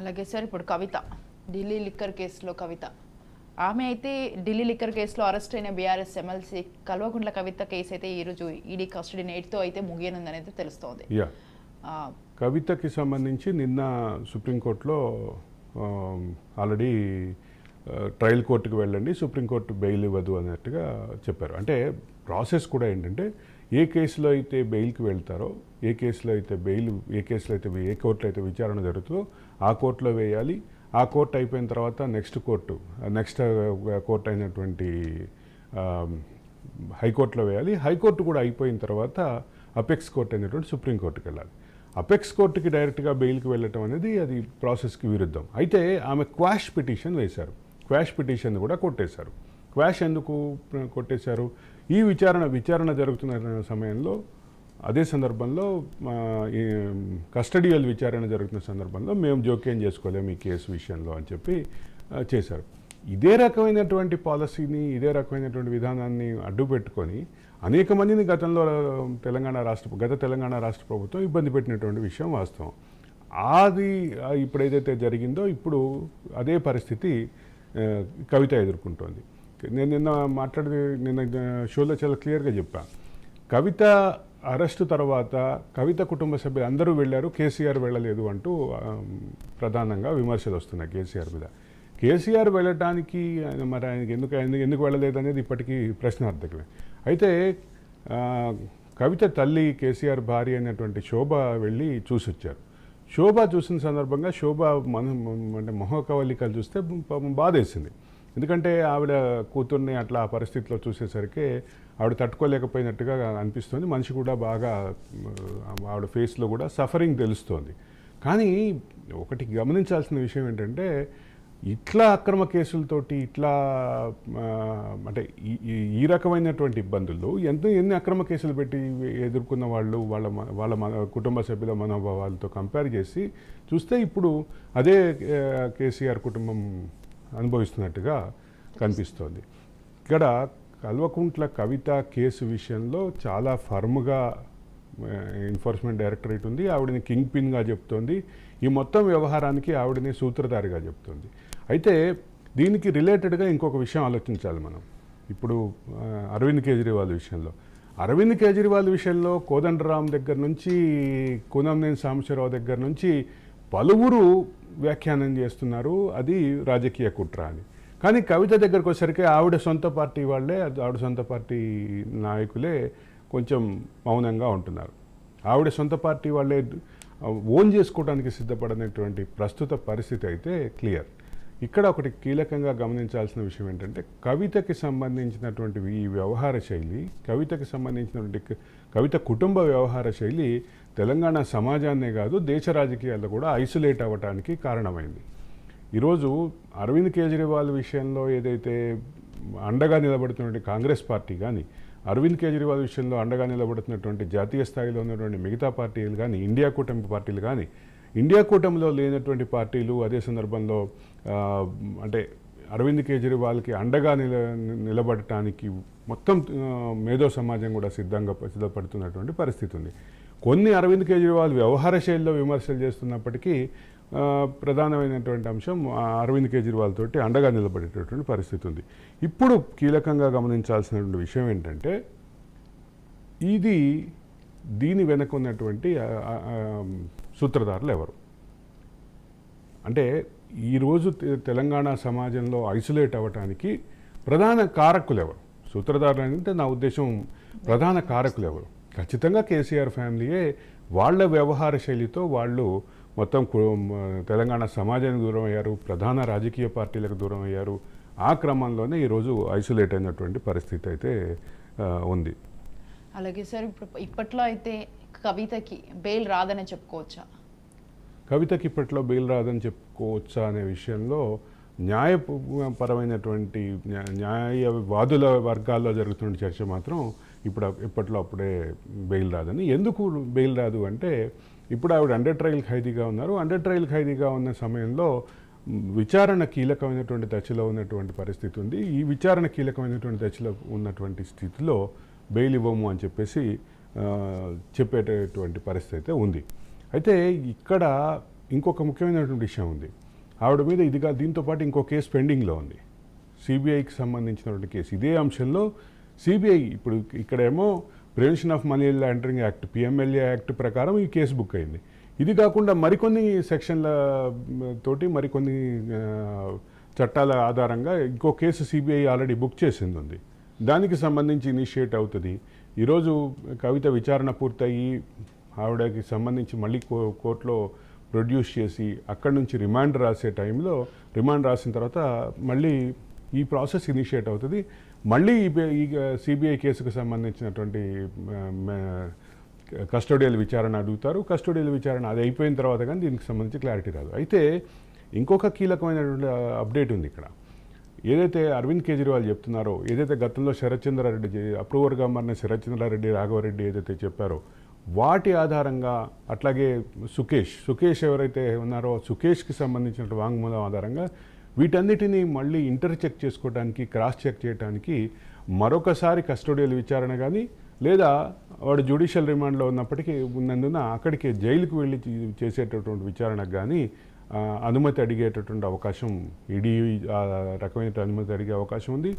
అలాగే సార్ ఇప్పుడు కవిత ఢిల్లీ లిక్కర్ కేసులో కవిత ఆమె అయితే ఢిల్లీ లిక్కర్ కేసులో అరెస్ట్ అయిన BRS MLC Kalvakuntla Kavitha case అయితే ఈరోజు ఈడీ కస్టడీ నేటితో అయితే ముగియనుందని అయితే తెలుస్తోంది. కవితకి సంబంధించి నిన్న సుప్రీంకోర్టులో ఆల్రెడీ ట్రయల్ కోర్టుకు వెళ్ళండి, సుప్రీంకోర్టు బెయిల్ ఇవ్వదు అన్నట్టుగా చెప్పారు. అంటే ప్రాసెస్ కూడా ఏంటంటే ఏ కేసులో అయితే బెయిల్కి వెళ్తారో, ఏ కేసులో అయితే ఏ కోర్టులో అయితే విచారణ జరుగుతుందో ఆ కోర్టులో వేయాలి. ఆ కోర్టు అయిపోయిన తర్వాత నెక్స్ట్ కోర్టు అయినటువంటి హైకోర్టులో వేయాలి. హైకోర్టు కూడా అయిపోయిన తర్వాత అపెక్స్ కోర్టు అయినటువంటి సుప్రీంకోర్టుకి వెళ్ళాలి. అపెక్స్ కోర్టుకి డైరెక్ట్గా బెయిల్కి వెళ్ళటం అనేది అది ప్రాసెస్కి విరుద్ధం. అయితే ఆమె క్వాష్ పిటిషన్ వేశారు. క్వాష్ పిటిషన్ కూడా కొట్టేశారు. క్వాష్ ఎందుకు కొట్టేశారు? ఈ విచారణ జరుగుతున్న సమయంలో, అదే సందర్భంలో కస్టడియల్ విచారణ జరుగుతున్న సందర్భంలో మేము జోక్యం చేసుకోలేము ఈ కేసు విషయంలో అని చెప్పి చేశారు. ఇదే రకమైనటువంటి పాలసీని, ఇదే రకమైనటువంటి విధానాన్ని అడ్డు పెట్టుకొని అనేక మందిని గత తెలంగాణ రాష్ట్ర ప్రభుత్వం ఇబ్బంది పెట్టినటువంటి విషయం వాస్తవం. అది ఇప్పుడు ఏదైతే జరిగిందో ఇప్పుడు అదే పరిస్థితి కవిత ఎదుర్కొంటోంది. నేను నిన్న షోలో చాలా క్లియర్గా చెప్పాను. కవిత అరెస్టు తర్వాత కవిత కుటుంబ సభ్యులు అందరూ వెళ్ళారు, కేసీఆర్ వెళ్ళలేదు అంటూ ప్రధానంగా విమర్శలు వస్తున్నాయి కేసీఆర్ మీద. కేసీఆర్ వెళ్ళటానికి మరి ఆయనకి ఎందుకు వెళ్ళలేదు అనేది ఇప్పటికీ ప్రశ్నార్థకమే. అయితే కవిత తల్లి కేసీఆర్ భార్య అయినటువంటి శోభ వెళ్ళి చూసి వచ్చారు. శోభ చూసిన సందర్భంగా శోభ అంటే మొహకవలికలు చూస్తే బాధేసింది. ఎందుకంటే ఆవిడ కూతుర్ని అట్లా ఆ పరిస్థితిలో చూసేసరికి ఆవిడ తట్టుకోలేకపోయినట్టుగా అనిపిస్తుంది. మనిషి కూడా బాగా ఆవిడ ఫేస్లో కూడా సఫరింగ్ తెలుస్తోంది. కానీ ఒకటి గమనించాల్సిన విషయం ఏంటంటే ఇట్లా అక్రమ కేసులతోటి అంటే ఈ రకమైనటువంటి ఇబ్బందులు ఎన్ని అక్రమ కేసులు పెట్టి ఎదుర్కొన్న వాళ్ళు వాళ్ళ కుటుంబ సభ్యుల మనోభావాలతో కంపేర్ చేసి చూస్తే ఇప్పుడు అదే కేసీఆర్ కుటుంబం అనుభవిస్తున్నట్టుగా కనిపిస్తోంది. ఇక్కడ కల్వకుంట్ల కవిత కేసు విషయంలో చాలా ఫర్మ్గా ఎన్ఫోర్స్మెంట్ డైరెక్టరేట్ ఉంది. ఆవిడని కింగ్ పిన్గా చెప్తోంది. ఈ మొత్తం వ్యవహారానికి ఆవిడని సూత్రధారిగా చెప్తోంది. అయితే దీనికి రిలేటెడ్గా ఇంకొక విషయం ఆలోచించాలి మనం. ఇప్పుడు అరవింద్ కేజ్రీవాల్ విషయంలో కోదండరాం దగ్గర నుంచి కూనంనేని సాంబశివరావు దగ్గర నుంచి పలువురు వ్యాఖ్యానం చేస్తున్నారు అది రాజకీయ కుట్ర అని. కానీ కవిత దగ్గరకు వచ్చేసరికి ఆవిడ సొంత పార్టీ నాయకులే కొంచెం మౌనంగా ఉంటున్నారు. ఆవిడ సొంత పార్టీ వాళ్ళే ఓన్ చేసుకోవడానికి సిద్ధపడినటువంటి ప్రస్తుత పరిస్థితి అయితే క్లియర్. ఇక్కడ ఒకటి కీలకంగా గమనించాల్సిన విషయం ఏంటంటే కవితకి సంబంధించినటువంటి ఈ వ్యవహార శైలి, కవిత కుటుంబ వ్యవహార శైలి తెలంగాణ సమాజాన్నే కాదు దేశ రాజకీయాల్లో కూడా ఐసోలేట్ అవ్వడానికి కారణమైంది. ఈరోజు అరవింద్ కేజ్రీవాల్ విషయంలో ఏదైతే అండగా నిలబడుతున్నటువంటి కాంగ్రెస్ పార్టీ కానీ, అరవింద్ కేజ్రీవాల్ విషయంలో అండగా నిలబడుతున్నటువంటి జాతీయ స్థాయిలో ఉన్నటువంటి మిగతా పార్టీలు కానీ, ఇండియా కూటమి పార్టీలు కానీ, ఇండియా కూటమిలో లేనటువంటి పార్టీలు అదే సందర్భంలో అంటే అరవింద్ కేజ్రీవాల్కి అండగా నిలబడటానికి మొత్తం మేధో సమాజం కూడా సిద్ధపడుతున్నటువంటి పరిస్థితి ఉంది. కొన్ని అరవింద్ కేజ్రీవాల్ వ్యవహార శైలిలో విమర్శలు చేస్తున్నప్పటికీ ప్రధానమైనటువంటి అంశం అరవింద్ కేజ్రీవాల్ తోటి అండగా నిలబడేటటువంటి పరిస్థితి ఉంది. ఇప్పుడు కీలకంగా గమనించాల్సినటువంటి విషయం ఏంటంటే దీని వెనక ఉన్నటువంటి సూత్రధారులు ఎవరు? అంటే ఈరోజు తెలంగాణ సమాజంలో ఐసోలేట్ అవ్వటానికి ప్రధాన కారకులు ఎవరు? సూత్రధారులు అంటే నా ఉద్దేశం ప్రధాన కారకులు ఎవరు? ఖచ్చితంగా కేసీఆర్ ఫ్యామిలీయే. వాళ్ళ వ్యవహార శైలితో వాళ్ళు మొత్తం తెలంగాణ సమాజానికి దూరం అయ్యారు, ప్రధాన రాజకీయ పార్టీలకు దూరం అయ్యారు. ఆ క్రమంలోనే ఈరోజు ఐసోలేట్ అయినటువంటి పరిస్థితి అయితే ఉంది. అలాగే సార్ ఇప్పట్లో అయితే కవితకి బెయిల్ రాదని చెప్పుకోవచ్చా? కవితకి ఇప్పట్లో బెయిల్ రాదని చెప్పుకోవచ్చా అనే విషయంలో న్యాయపరమైనటువంటి న్యాయవాదుల వర్గాల్లో జరుగుతున్న చర్చ మాత్రం ఇప్పట్లో అప్పుడే బెయిల్ రాదని. ఎందుకు బెయిల్ రాదు అంటే ఇప్పుడు ఆవిడ అండర్ ట్రయల్ ఖైదీగా ఉన్నారు. అండర్ ట్రయల్ ఖైదీగా ఉన్న సమయంలో విచారణ కీలకమైనటువంటి దశలో ఉన్నటువంటి పరిస్థితి ఉంది. ఈ విచారణ కీలకమైనటువంటి దశలో ఉన్నటువంటి స్థితిలో బెయిల్ ఇవ్వము అని చెప్పేసి చెప్పేటటువంటి పరిస్థితి అయితే ఉంది. అయితే ఇక్కడ ఇంకొక ముఖ్యమైనటువంటి విషయం ఉంది. ఆవిడ మీద ఇదిగా దీంతో పాటు ఇంకో కేసు పెండింగ్లో ఉంది, సిబిఐకి సంబంధించినటువంటి కేసు. ఇదే అంశంలో సిబిఐ ఇప్పుడు ఇక్కడేమో prevention of money laundering act PMLA act ప్రకారం ఈ కేసు బుక్ అయింది. ఇది కాకుండా మరికొన్ని సెక్షన్ల తోటి మరికొన్ని చట్టాల ఆధారంగా ఇంకో కేసు సిబిఐ ఆల్రెడీ బుక్ చేసింది ఉంది. దానికి సంబంధించి ఇనిషియేట్ అవుతుంది. ఈరోజు కవిత విచారణ పూర్తయి ఆవిడకి సంబంధించి మళ్ళీ కోర్టులో ప్రొడ్యూస్ చేసి అక్కడి నుంచి రిమాండ్ రాసే టైంలో రిమాండ్ రాసిన తర్వాత మళ్ళీ ఈ ప్రాసెస్ ఇనిషియేట్ అవుతుంది. మళ్ళీ ఈ సిబిఐ కేసుకు సంబంధించినటువంటి కస్టోడియల్ విచారణ అడుగుతారు. కస్టోడియల్ విచారణ అది అయిపోయిన తర్వాత కానీ దీనికి సంబంధించి క్లారిటీ రాదు. అయితే ఇంకొక కీలకమైనటువంటి అప్డేట్ ఉంది ఇక్కడ. ఏదైతే అరవింద్ కేజ్రీవాల్ చెప్తున్నారో, ఏదైతే గతంలో శరత్చంద్రారెడ్డి అప్రూవర్గా మారిన శరత్చంద్రారెడ్డి రాఘవరెడ్డి ఏదైతే చెప్పారో వాటి ఆధారంగా, అట్లాగే సుకేష్ ఎవరైతే ఉన్నారో సుకేష్కి సంబంధించిన వాంగ్మూలం ఆధారంగా వీటన్నిటినీ మళ్ళీ ఇంటర్చెక్ చేసుకోవడానికి, క్రాస్ చెక్ చేయడానికి మరొకసారి కస్టోడియల్ విచారణ కానీ లేదా వాడు జ్యుడిషియల్ రిమాండ్లో ఉన్నందున అక్కడికి జైలుకు వెళ్ళి చేసేటటువంటి విచారణకు కానీ అనుమతి అడిగేటటువంటి అవకాశం, ఈడీ రకమైన అనుమతి అడిగే అవకాశం ఉంది.